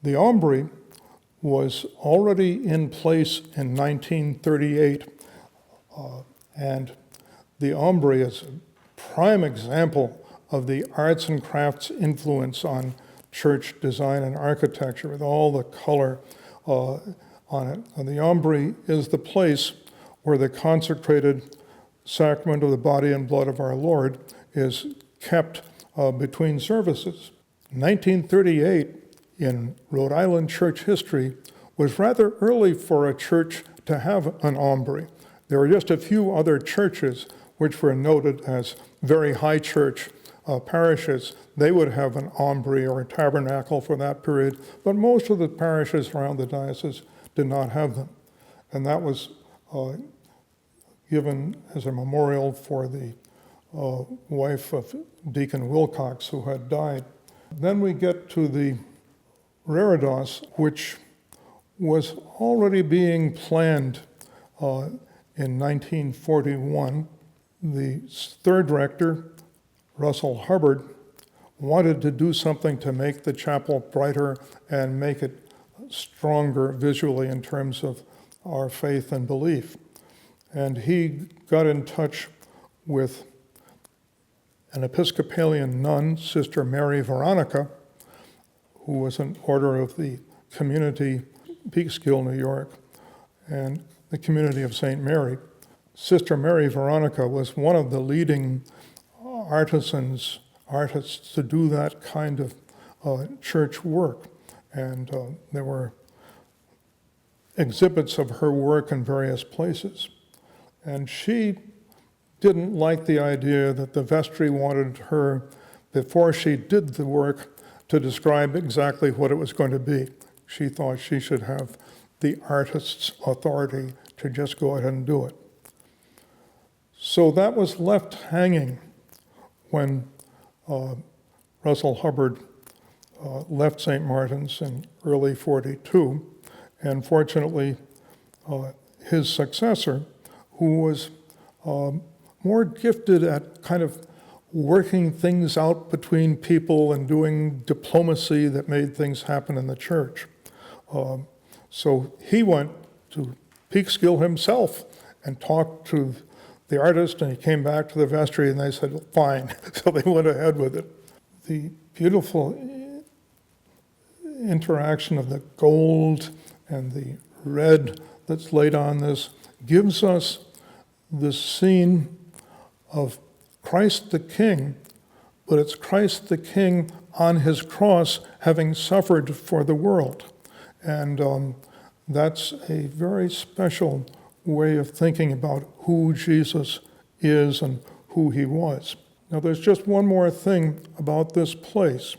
The Aumbrey was already in place in 1938, and the Aumbrey is a prime example of the arts and crafts influence on church design and architecture, with all the color on it. And the Aumbrey is the place where the consecrated sacrament of the body and blood of our Lord is kept between services. 1938 in Rhode Island church history was rather early for a church to have an Aumbrey. There were just a few other churches which were noted as very high church parishes. They would have an Aumbrey or a tabernacle for that period, but most of the parishes around the diocese did not have them. And that was given as a memorial for the wife of Deacon Wilcox, who had died. Then we get to the Reredos, which was already being planned in 1941. The third rector, Russell Hubbard, wanted to do something to make the chapel brighter and make it stronger visually in terms of our faith and belief. And he got in touch with an Episcopalian nun, Sister Mary Veronica, who was an order of the community, Peekskill, New York, and the community of St. Mary. Sister Mary Veronica was one of the leading artists to do that kind of church work. And there were exhibits of her work in various places. And she didn't like the idea that the vestry wanted her, before she did the work, to describe exactly what it was going to be. She thought she should have the artist's authority to just go ahead and do it. So that was left hanging when Russell Hubbard left St. Martin's in early 42, and fortunately his successor, who was more gifted at kind of working things out between people and doing diplomacy that made things happen in the church. So he went to Peekskill himself and talked to the artist, and he came back to the vestry and they said, fine. So they went ahead with it. The beautiful interaction of the gold and the red that's laid on this gives us the scene of Christ the King, but it's Christ the King on his cross having suffered for the world. And that's a very special way of thinking about who Jesus is and who he was. Now, there's just one more thing about this place.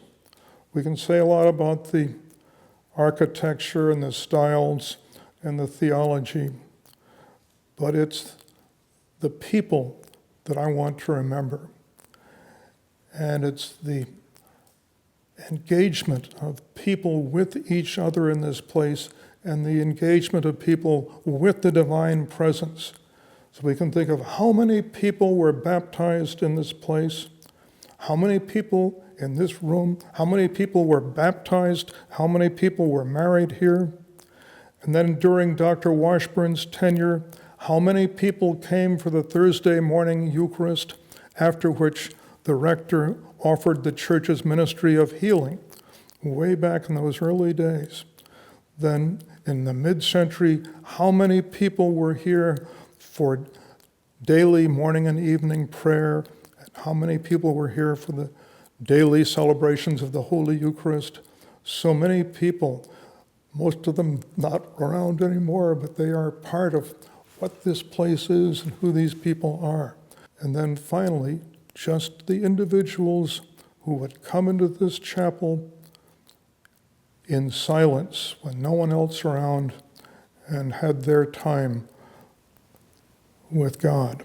We can say a lot about the architecture and the styles and the theology, but it's the people that I want to remember. And it's the engagement of people with each other in this place and the engagement of people with the divine presence. So we can think of how many people were baptized in this place, how many people in this room, how many people were baptized, how many people were married here. And then during Dr. Washburn's tenure, how many people came for the Thursday morning Eucharist, after which the rector offered the church's ministry of healing way back in those early days. Then in the mid-century, how many people were here for daily morning and evening prayer, and how many people were here for the daily celebrations of the Holy Eucharist. So many people, most of them not around anymore, but they are part of what this place is and who these people are. And then finally, just the individuals who would come into this chapel in silence when no one else around and had their time with God.